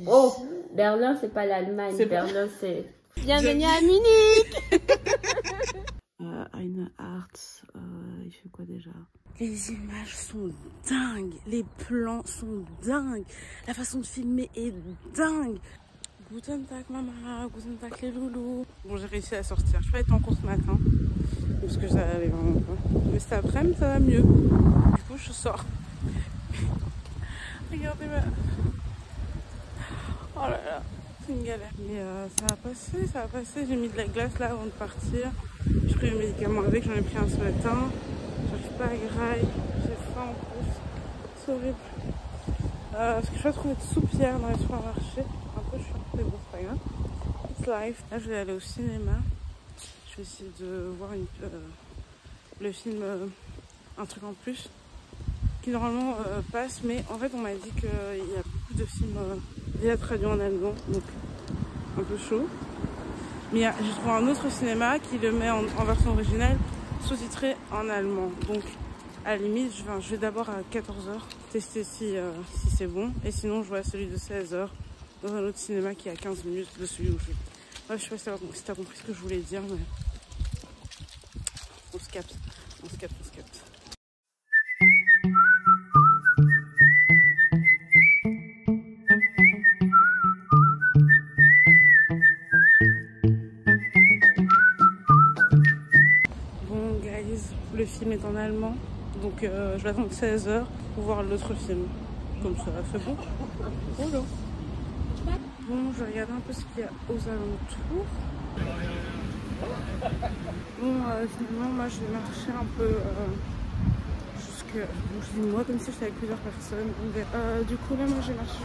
Oh, Berlin, c'est pas l'Allemagne. Berlin, c'est... Bienvenue à Munich. Eine Arts, il fait quoi déjà? Les images sont dingues, les plans sont dingues, la façon de filmer est dingue. Guten Tag Mama, Guten Tag les loulous. Bon, j'ai réussi à sortir, je suis pas été en cours ce matin, parce que ça allait vraiment pas. Mais cet après-midi, ça va mieux. Du coup, je sors. Regardez ma... Oh là là, c'est une galère. Mais ça va passer, ça va passer. J'ai mis de la glace là avant de partir. J'ai pris mes médicaments avec, j'en ai pris un ce matin. J'arrive pas à graille, j'ai faim en plus. C'est horrible. Parce que je vais trouver de soupières dans les supermarchés. Un peu chiant, mais bon, c'est pas grave. It's life. Là, je vais aller au cinéma. Je vais essayer de voir le film Un truc en plus qui normalement passe, mais en fait on m'a dit qu'il y a beaucoup de films déjà traduits en allemand, donc un peu chaud. Mais j'ai trouvé un autre cinéma qui le met en version originale, sous-titré en allemand. Donc à la limite, je vais d'abord à 14h tester si c'est bon, et sinon je vais à celui de 16h dans un autre cinéma qui est à 15 minutes de celui où je suis. Ouais, je sais pas si t'as compris ce que je voulais dire, mais on se capte, on se capte, on se capte. Bon guys, le film est en allemand, donc je vais attendre 16h pour voir l'autre film. Comme ça, c'est bon. Voilà. Bon, je regarde un peu ce qu'il y a aux alentours. Bon, finalement, moi je vais marcher un peu jusque... Bon, je dis moi comme si j'étais avec plusieurs personnes. Du coup, là, moi j'ai marché...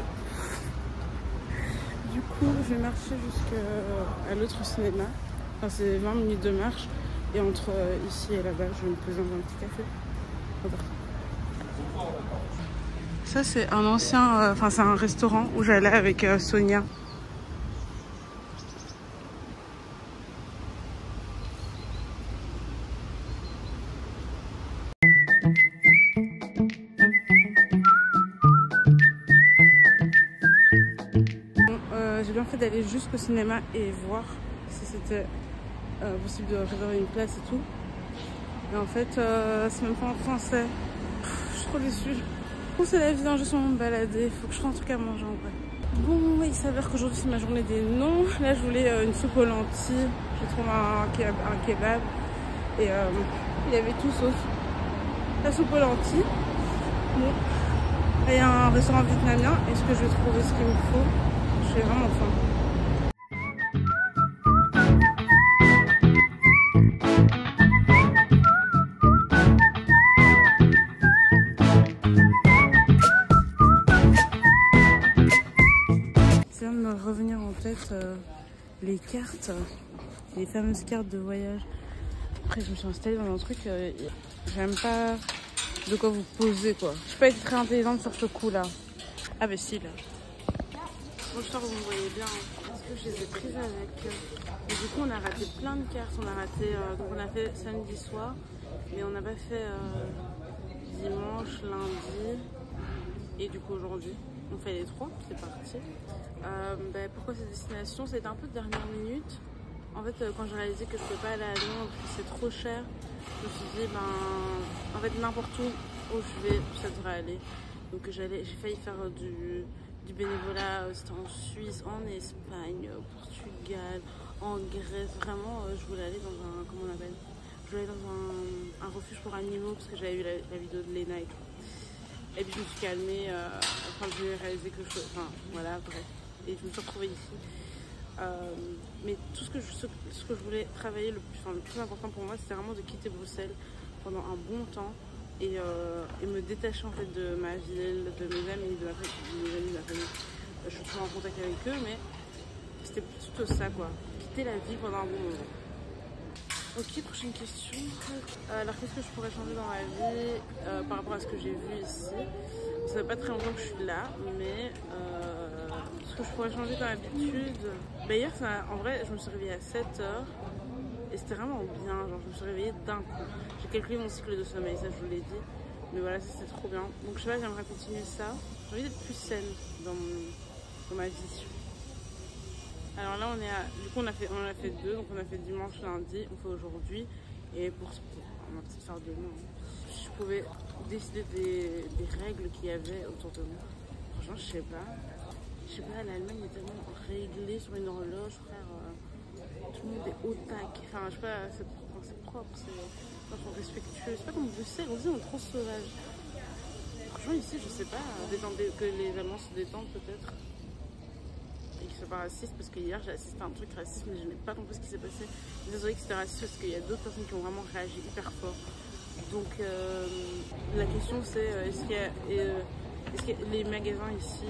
Du coup, je vais marcher jusqu'à l'autre cinéma. Enfin, c'est 20 minutes de marche. Et entre ici et là-bas, je vais me poser dans un petit café. Ça, c'est un ancien... Enfin, c'est un restaurant où j'allais avec Sonia. J'ai bien fait d'aller jusqu'au cinéma et voir si c'était possible de réserver une place et tout. Et en fait, c'est même pas en français. Je suis trop déçue. Bon, c'est la vie d'un jeu sans me balader. Il faut que je trouve un truc à manger en vrai. Bon, il s'avère qu'aujourd'hui c'est ma journée des noms. Là, je voulais une soupe aux lentilles. J'ai trouvé un kebab. Et il y avait tout sauf la soupe aux lentilles. Bon. Il y a un restaurant vietnamien. Est-ce que je vais trouver ce qu'il me faut? J'ai vraiment faim. Ça vient de me revenir en tête les cartes, les fameuses cartes de voyage. Après, je me suis installée dans un truc, j'ai même pas de quoi vous poser quoi. Je suis pas été très intelligente sur ce coup là. Ah bah si là. Bon, je sors, vous me voyez bien, parce que je les ai prises avec. Et du coup, on a raté plein de cartes. On a raté, donc on a fait samedi soir, mais on n'a pas fait dimanche, lundi, et du coup aujourd'hui. On fait les trois, c'est parti. Pourquoi cette destination? C'était un peu de dernière minute. En fait, quand j'ai réalisé que je ne pouvais pas aller à Lyon, que c'est trop cher, je me suis dit, en fait, n'importe où je vais, ça devrait aller. Donc j'ai failli faire du bénévolat, c'était en Suisse, en Espagne, au Portugal, en Grèce. Vraiment, je voulais aller dans un, comment on appelle, je voulais aller dans un refuge pour animaux parce que j'avais vu la vidéo de Lena et tout. Et puis je me suis calmée, enfin j'ai réalisé que enfin voilà, bref. Et je me suis retrouvée ici. Mais tout ce que je voulais travailler, le plus important pour moi, c'était vraiment de quitter Bruxelles pendant un bon temps. Et me détacher en fait de ma ville, de mes amis, de mes amis, de ma famille. Je suis toujours en contact avec eux, mais c'était plutôt ça quoi. Quitter la vie pendant un bon moment. Ok, prochaine question. Alors qu'est-ce que je pourrais changer dans ma vie par rapport à ce que j'ai vu ici? Ça fait pas très longtemps que je suis là, mais ce que je pourrais changer dans l'habitude... hier, en vrai, je me suis réveillée à 7h. Et c'était vraiment bien, genre je me suis réveillée d'un coup. J'ai calculé mon cycle de sommeil, ça je vous l'ai dit. Mais voilà, ça c'était trop bien. Donc je sais pas, j'aimerais continuer ça. J'ai envie d'être plus saine dans on m'a dit. Alors là, du coup, on en a fait 2. Donc, on a fait dimanche, lundi. On fait aujourd'hui. Et pour ma petite soeur demain, je pouvais décider des règles qu'il y avait autour de moi. Franchement, je sais pas. L'Allemagne est tellement réglée sur une horloge, frère. Tout le monde est au tac. Enfin, je sais pas, c'est propre, ils sont respectueux. Je sais pas comment Bruxelles, on dit on est trop sauvage. Franchement, ici, je sais pas, que les Allemands se détendent peut-être. Et qu'ils soient pas racistes, parce que hier j'ai assisté à un truc raciste, mais je n'ai pas compris ce qui s'est passé. Désolée que c'était raciste, parce qu'il y a d'autres personnes qui ont vraiment réagi hyper fort. Donc, la question c'est est-ce qu'il y a les magasins ici,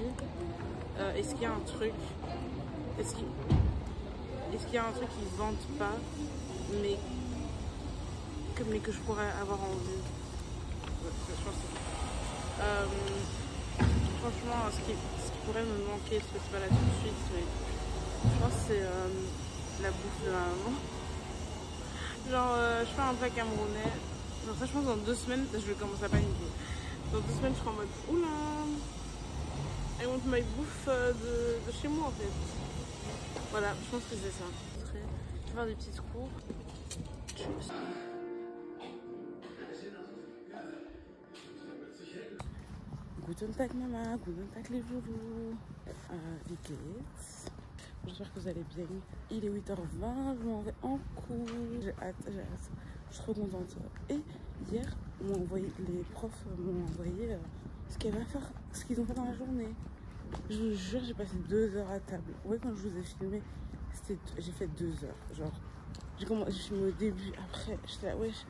est-ce qu'il y a un truc, est-ce qu'il y a un truc qu'ils vendent pas, mais que je pourrais avoir envie. Ouais, je pense que franchement, ce qui pourrait me manquer, parce que c'est pas là tout de suite, mais je pense que c'est la bouffe de ma maman. Genre, je fais un plat camerounais. Genre ça, je pense dans 2 semaines, je vais commencer à paniquer. Dans 2 semaines, je serai en mode oula, I want my bouffe de chez moi en fait. Voilà, je pense que c'est ça. Je vais faire des petites cours. Tschüss. Guten Tag Mama, guten Tag les loulous. Wie geht's? J'espère que vous allez bien. Il est 8h20, je m'en vais en cours. J'ai hâte. Je suis trop contente. Et hier, les profs m'ont envoyé ce qu'ils ont fait dans la journée. Je vous jure, j'ai passé 2 heures à table. Ouais, quand je vous ai filmé, j'ai fait 2 heures. Genre, j'ai filmé au début, après, j'étais là, wesh.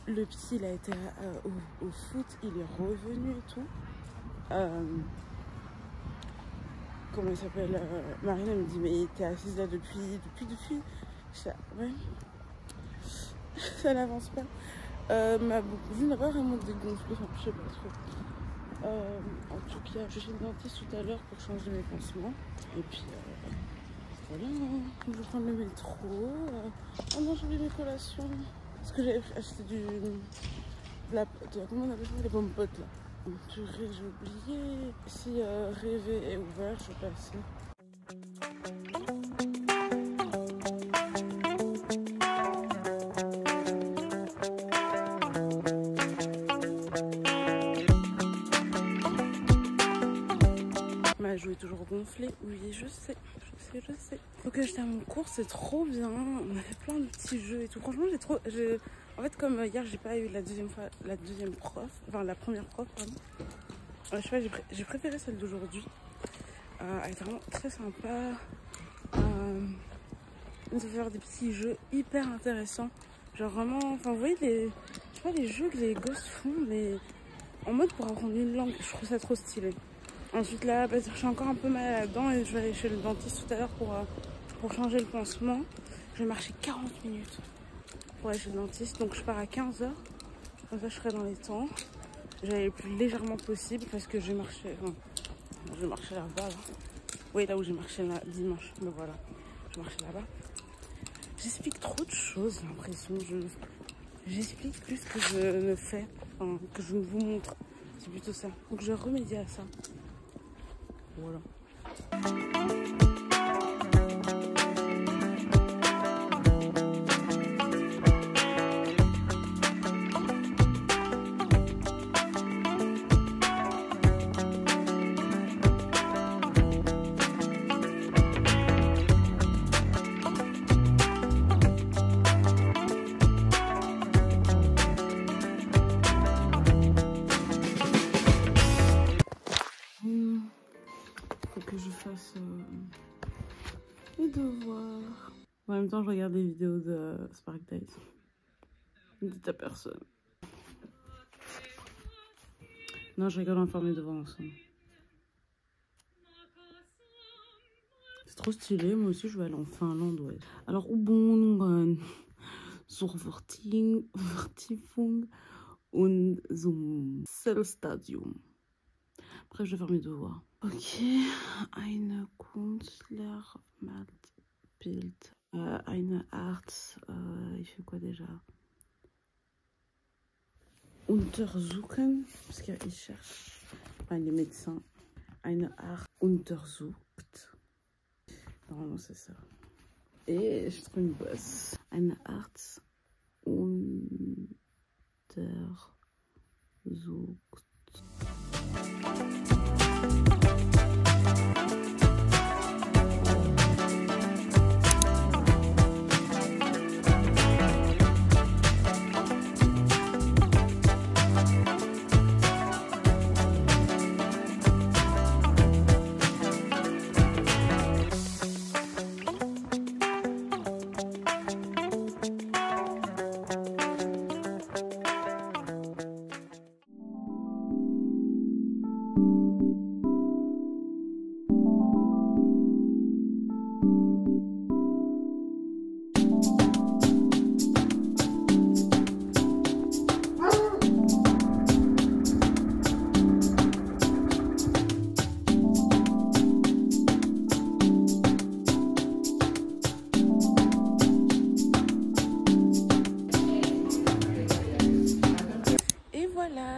Le petit, il a été au foot, il est revenu et tout. Comment il s'appelle, Marina me dit, mais t'es assise là depuis. Ça, ouais. Ça n'avance pas. Ma boubou n'a pas vraiment dégonflé, enfin, je sais pas trop. En tout cas, je suis chez le dentiste tout à l'heure pour changer mes pansements. Et puis, voilà, je vais prendre le métro. Oh non, j'ai oublié mes collations. Parce que j'avais acheté comment on appelle ça, les pommes potes là. J'ai oublié. Si Rêver est ouvert, je vais passer. Ma joue est toujours gonflée. Oui, je sais. Donc j'étais à mon cours, c'est trop bien. On a fait plein de petits jeux et tout. Franchement, en fait, comme hier, j'ai pas eu la première prof, pardon. Je sais pas, j'ai préféré celle d'aujourd'hui. Elle est vraiment très sympa. On va faire des petits jeux hyper intéressants. Genre vraiment, enfin vous voyez je sais pas, les jeux que les gosses font, mais en mode pour apprendre une langue. Je trouve ça trop stylé. Ensuite là, je suis encore un peu mal là-dedans et je vais aller chez le dentiste tout à l'heure pour changer le pansement. Je vais marcher 40 minutes pour aller chez le dentiste. Donc je pars à 15h. Comme ça je serai dans les temps. J'allais le plus légèrement possible parce que je vais marcher là-bas. Là. Oui, là où j'ai marché dimanche. Mais voilà, je marchais là-bas. J'explique trop de choses, j'ai l'impression. J'explique plus que je ne fais, enfin, que je vous montre. C'est plutôt ça. Donc je vais remédier à ça. Voilà. Que je fasse les devoirs. En même temps, je regarde des vidéos de Spark Days. Ne dites à personne. Non, je rigole, on va faire mes devoirs ensemble. C'est trop stylé, moi aussi je vais aller en Finlande, ouais. Alors, Ubon, zur Vertiefung und zum Zellstadium. Après, je vais faire mes devoirs. Ok, eine Künstler malt Bild. Eine Arzt, il fait quoi déjà? Untersuchen, parce qu'il cherche, enfin les médecins. Eine Arzt, untersucht. Normalement, c'est ça. Et je trouve une bosse. Ein Arzt untersucht.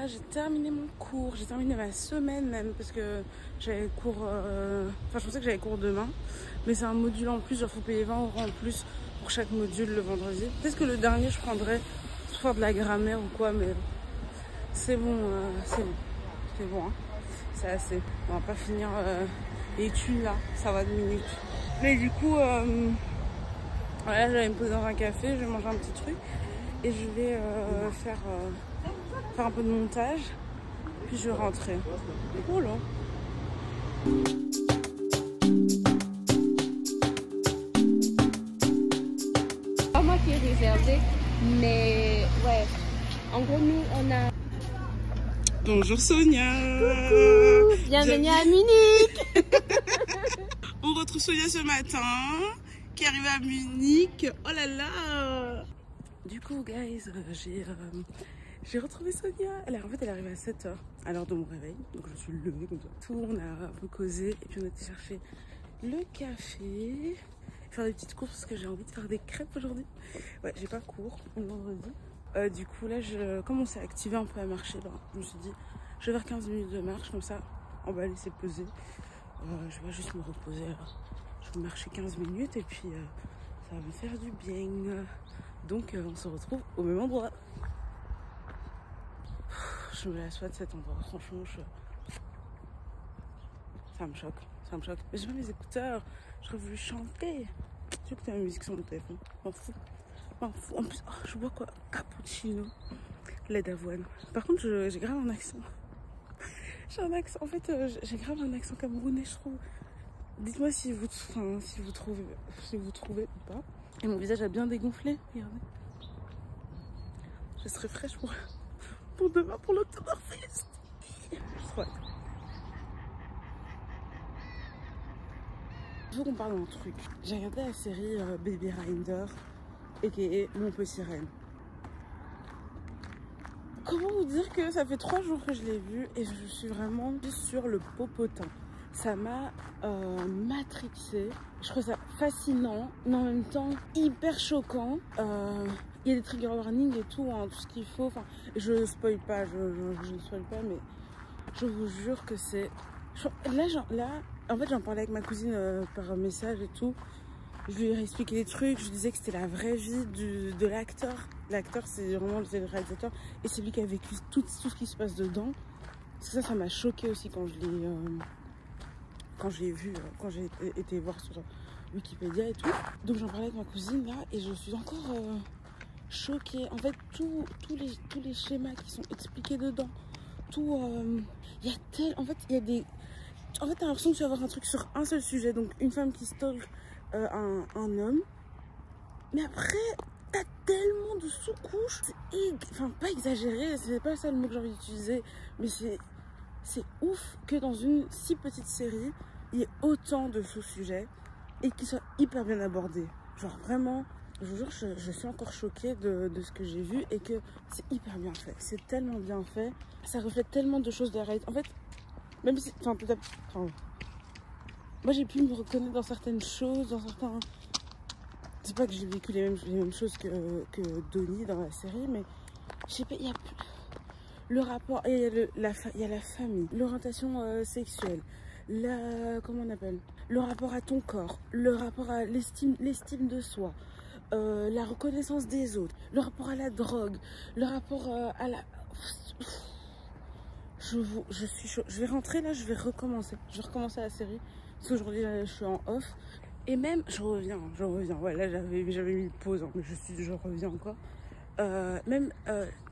J'ai terminé mon cours, j'ai terminé ma semaine même parce que j'avais cours, enfin je pensais que j'avais cours demain, mais c'est un module en plus, genre faut payer 20 € en plus pour chaque module le vendredi. Peut-être que le dernier je prendrais pour faire de la grammaire ou quoi, mais c'est bon, c'est bon, hein. C'est assez. On va pas finir l'étude là, ça va 2 minutes. Mais du coup, voilà, j'allais me poser dans un café, je vais manger un petit truc et je vais faire un peu de montage, puis je vais rentrer. Oh là. Pas moi qui ai réservé, mais ouais. En gros, nous, on a... Bonjour Sonia. Coucou. Bienvenue à Munich. On retrouve Sonia ce matin, qui arrive à Munich. Oh là là. Du coup, guys, j'ai retrouvé Sonia. En fait, elle arrive à 7 h à l'heure de mon réveil. Donc, je suis levée comme ça. Tout, on a un peu causé. Et puis, on a été chercher le café. Faire des petites courses parce que j'ai envie de faire des crêpes aujourd'hui. Ouais, j'ai pas cours le vendredi. Du coup, là, comme on s'est activé un peu à marcher, je me suis dit, je vais faire 15 minutes de marche. Comme ça, on va laisser peser. Je vais juste me reposer. Je vais marcher 15 minutes et puis ça va me faire du bien. Donc, on se retrouve au même endroit. Je me la souhaite cet endroit, franchement, ça me choque, Mais j'ai pas mes écouteurs, j'aurais voulu chanter. J'ai écouté la musique sur mon téléphone, m'en fous. En plus, je bois quoi? Cappuccino, lait d'avoine. Par contre, j'ai grave un accent. J'ai un accent, en fait, j'ai grave un accent camerounais, je trouve. Dites-moi si vous trouvez ou pas. Et mon visage a bien dégonflé, regardez. Je serai fraîche pour demain, pour l'Oktoberfest. Ouais. Il faut qu'on parle d'un truc. J'ai regardé la série Baby Rinder, a.k.a. Mon Petit Reine. Comment vous dire que ça fait 3 jours que je l'ai vu et je suis vraiment sur le popotin. Ça m'a matrixée. Je trouve ça fascinant, mais en même temps hyper choquant. Il y a des trigger warnings et tout, hein, tout ce qu'il faut. Enfin, je spoil pas, je ne spoil pas, mais je vous jure que c'est... Là, en fait, j'en parlais avec ma cousine par message et tout. Je lui ai expliqué des trucs, je lui disais que c'était la vraie vie de l'acteur. L'acteur, c'est vraiment le réalisateur. Et c'est lui qui a vécu tout ce qui se passe dedans. Ça m'a choqué aussi quand je l'ai vu, quand j'ai été voir sur Wikipédia et tout. Donc j'en parlais avec ma cousine là et je suis encore choquée. En fait, tous les schémas qui sont expliqués dedans, en fait, t'as l'impression que tu vas avoir un truc sur un seul sujet, donc une femme qui stalk un homme. Mais après, t'as tellement de sous-couches. Enfin, pas exagéré, c'est pas ça le mot que j'ai envie d'utiliser, mais c'est ouf que dans une si petite série, il y ait autant de sous-sujets et qu'ils soient hyper bien abordés. Genre vraiment, je vous jure, je suis encore choquée de ce que j'ai vu et que c'est hyper bien fait. C'est tellement bien fait, ça reflète tellement de choses de la réalité. En fait, même si, moi j'ai pu me reconnaître dans certaines choses, dans certains... C'est pas que j'ai vécu les mêmes choses que Donnie dans la série, mais je sais pas, il y a le rapport, il y a la famille, l'orientation sexuelle, comment on appelle, le rapport à ton corps, le rapport à l'estime de soi, la reconnaissance des autres, le rapport à la drogue, le rapport à la... Je vais rentrer là, je vais recommencer la série, parce qu'aujourd'hui je suis en off, et même, je reviens, ouais là j'avais mis pause, hein, mais je reviens encore. Même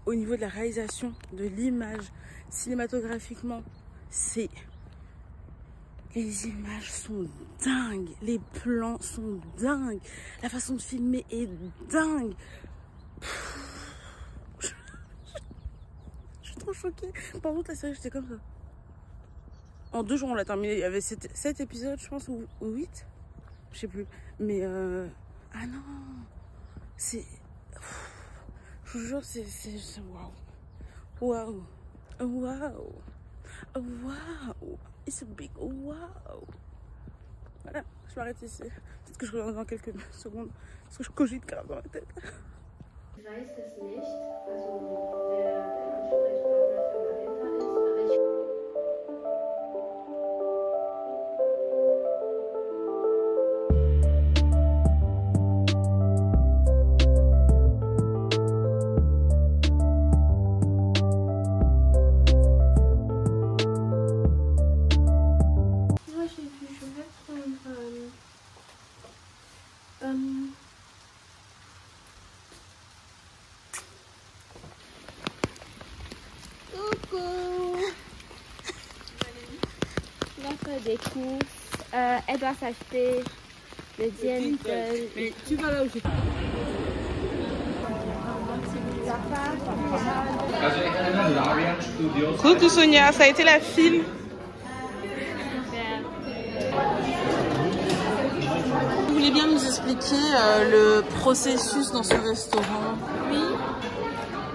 au niveau de la réalisation, de l'image, cinématographiquement, les images sont dingues, les plans sont dingues, la façon de filmer est dingue. Je suis trop choquée. Par contre, la série, j'étais comme ça. En 2 jours, on l'a terminé. Il y avait 7 épisodes, je pense, ou 8. Je sais plus. Mais, ah non. C'est... Je vous jure, c'est waouh. Waouh. Waouh. Waouh. It's a big wow. Voilà, je m'arrête ici. Peut-être que je reviens dans quelques secondes. Parce que je cogite grave dans la tête. Ich weiß es nicht. Also, der Ansprechpartner für Magenta ist, aber ich... Des courses, elle doit s'acheter le Dientel. Mais tu vas là où j'ai... Coucou Sonia, ça a été la file. Vous voulez bien nous expliquer le processus dans ce restaurant? Oui.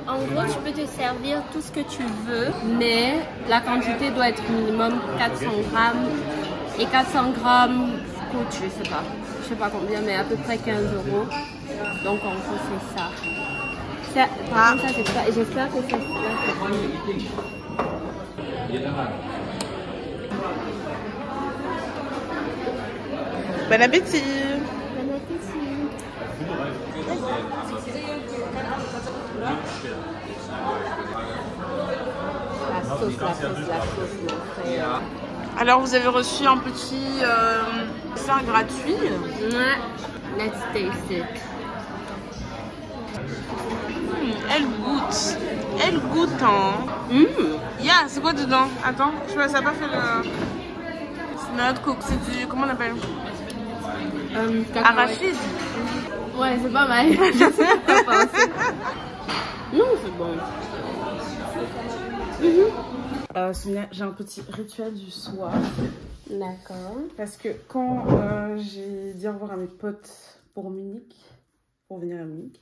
En gros, tu peux te servir tout ce que tu veux, mais la quantité doit être minimum 400 grammes. Et 400 grammes coûte, je sais pas combien, mais à peu près 15 €. Donc en gros, c'est ça. Par contre, ça, j'espère que ça se passe. Bon appétit! Bon appétit! La sauce. Alors vous avez reçu un petit dessert gratuit. Ouais. Let's taste it. Elle goûte hein. Yeah, c'est quoi dedans? Attends, je sais pas, ça n'a pas fait le... C'est notre coke, c'est du... comment on appelle? Arachide. Ouais, c'est pas mal. Je sais pas penser. Non, c'est bon. Sonia, j'ai un petit rituel du soir. D'accord. Parce que quand j'ai dit au revoir à mes potes pour Munich, pour venir à Munich,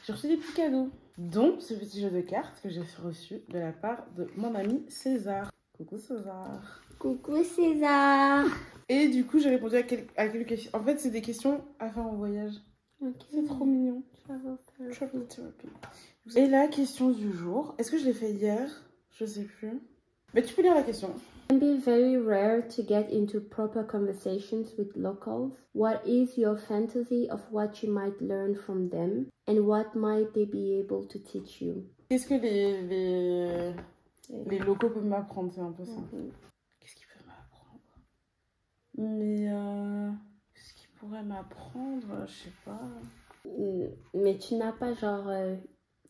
j'ai reçu des petits cadeaux. Dont ce petit jeu de cartes que j'ai reçu de la part de mon ami César. Coucou César. Coucou César. Et du coup, j'ai répondu à quelques questions. En fait, c'est des questions à faire en voyage. Okay. C'est trop mignon. Travel therapy. Et la question du jour, est-ce que je l'ai fait hier? Je sais plus. Mais tu peux lire la question. It can be very rare to get into proper conversations with locals. What is your fantasy of what you might learn from them? And what might they be able to teach you? Qu'est-ce que les locaux peuvent m'apprendre? C'est un peu ça. Qu'est-ce qu'ils peuvent m'apprendre? Mais qu'est-ce qu'ils pourraient m'apprendre? Je sais pas. Mais tu n'as pas genre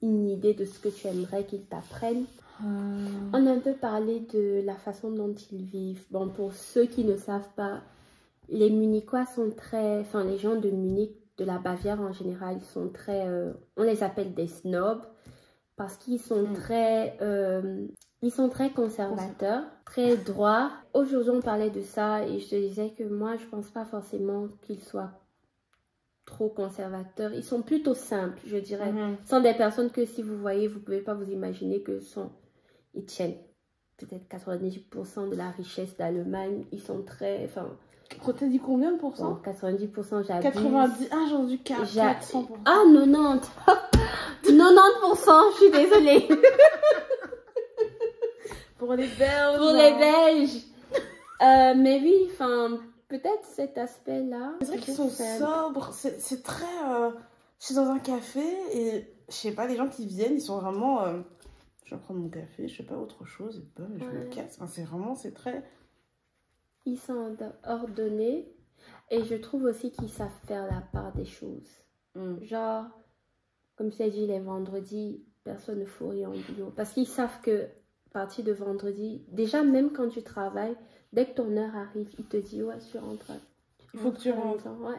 une idée de ce que tu aimerais qu'ils t'apprennent? On a un peu parlé de la façon dont ils vivent. Bon, pour ceux qui ne savent pas, les Munichois sont très... Enfin, les gens de Munich, de la Bavière en général, ils sont très... on les appelle des snobs parce qu'ils sont ils sont très conservateurs, très droits. Aujourd'hui, on parlait de ça et je te disais que moi, je pense pas forcément qu'ils soient trop conservateurs. Ils sont plutôt simples, je dirais. Ce sont des personnes que si vous voyez, vous pouvez pas vous imaginer que ils tiennent peut-être 90% de la richesse d'Allemagne. Ils sont très... Enfin, t'as dit combien de pourcents? Bon, 90%, j'abuse. 90, ah, j'en ai dit 400%. Ah, 90. 90%, je suis désolée. Pour les Belges. Pour les Belges. Mais oui, enfin, peut-être cet aspect-là. C'est vrai qu'ils sont sobres. C'est très... Je suis dans un café et je sais pas, les gens qui viennent, ils sont vraiment... je vais prendre mon café, je sais pas, autre chose, et bam, je me casse. Enfin, c'est très... Ils sont ordonnés et je trouve aussi qu'ils savent faire la part des choses. Genre, comme tu as dit, les vendredis, personne ne fout rien au boulot. Parce qu'ils savent que, à partir de vendredi, déjà même quand tu travailles, dès que ton heure arrive, ils te disent, ouais, tu rentres. Il faut que tu rentres. Ouais.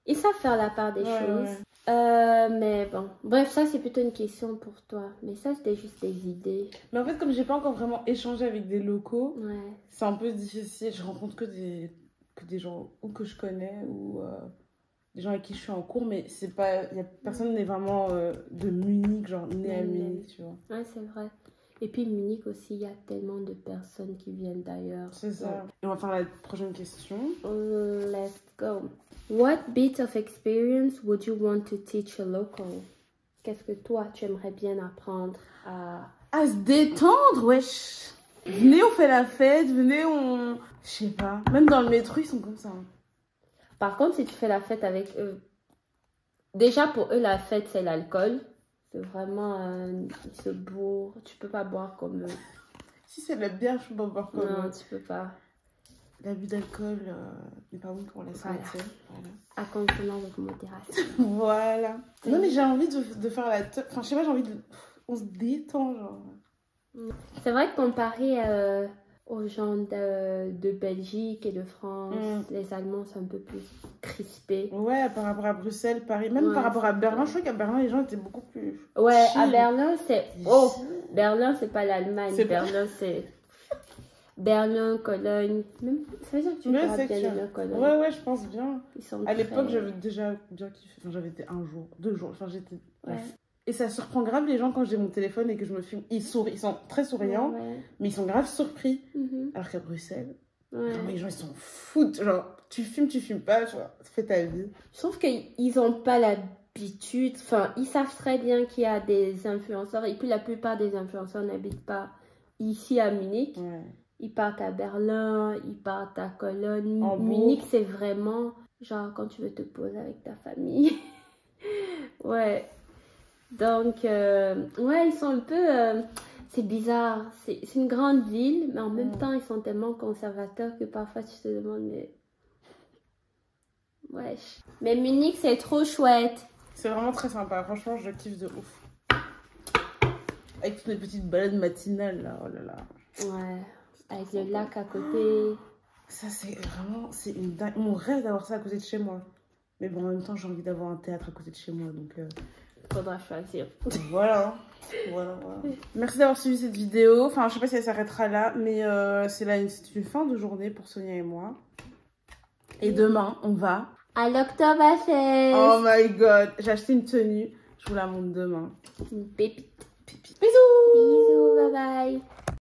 Ils savent faire la part des choses. Mais bon, bref, ça c'est plutôt une question pour toi. Mais ça c'était juste des idées. Mais en fait, comme j'ai pas encore vraiment échangé avec des locaux, ouais. C'est un peu difficile. Je rencontre que des gens ou que je connais ou des gens avec qui je suis en cours, mais c'est pas, personne n'est vraiment de Munich, genre né à Munich, tu vois. Ouais, c'est vrai. Et puis Munich aussi, il y a tellement de personnes qui viennent d'ailleurs. C'est ça. Et on va faire la prochaine question. Let's go. What bit of experience would you want to teach a local? Qu'est-ce que toi, tu aimerais bien apprendre à se détendre, wesh. Venez, on fait la fête, venez, on... Je sais pas. Même dans le métro, ils sont comme ça. Par contre, si tu fais la fête avec eux... Déjà, pour eux, la fête, c'est l'alcool. C'est vraiment... ils se bourrent. Tu peux pas boire comme eux. Si c'est la bière, je peux pas boire comme eux. Non, tu peux pas. L'abus d'alcool n'est pas bon pour la santé. Voilà. À consommer avec modération. Voilà. Non, mais j'ai envie de faire la... Enfin, je sais pas, j'ai envie de... On se détend, genre. C'est vrai que comparé aux gens de Belgique et de France, les Allemands sont un peu plus crispés. Ouais, par rapport à Bruxelles, Paris, même par rapport à Berlin, je crois qu'à Berlin, les gens étaient beaucoup plus... Ouais, chill. à Berlin, c'est... Oh, Berlin, c'est pas l'Allemagne. Berlin, c'est... Berlin, Cologne. Même... Ça veut dire que tu pourras bien aimer Cologne. Ouais, je pense bien. Ils sont à l'époque, j'avais déjà bien kiffé. Enfin, j'avais été 1 jour, 2 jours. Enfin, j'étais... Ouais. Et ça surprend grave les gens quand j'ai mon téléphone et que je me filme. Ils sont très souriants, mais ils sont grave surpris. Alors qu'à Bruxelles, vraiment, les gens ils s'en foutent. Genre, tu filmes pas, tu vois, fais ta vie. Je trouve qu'ils n'ont pas l'habitude. Enfin, ils savent très bien qu'il y a des influenceurs. Et puis la plupart des influenceurs n'habitent pas ici à Munich. Ouais. Ils partent à Berlin, ils partent à Cologne. Munich, c'est vraiment genre quand tu veux te poser avec ta famille. Ouais. Donc, ouais, ils sont un peu... c'est bizarre. C'est une grande ville, mais en même temps, ils sont tellement conservateurs que parfois, tu te demandes, mais... Wesh. Mais Munich, c'est trop chouette. C'est vraiment très sympa. Franchement, je kiffe de ouf. Avec toutes les petites balades matinales, là. Oh là là. Ouais. Avec le lac à côté. Ça, c'est vraiment... C'est une dingue. Mon rêve d'avoir ça à côté de chez moi. Mais bon, en même temps, j'ai envie d'avoir un théâtre à côté de chez moi, donc... Faudra choisir. Voilà. Merci d'avoir suivi cette vidéo. Enfin, je sais pas si elle s'arrêtera là, mais c'est une fin de journée pour Sonia et moi. Et demain, on va... à l'Oktoberfest. Oh my god. J'ai acheté une tenue. Je vous la montre demain. Une pépite. Bisous. Bisous, bye bye.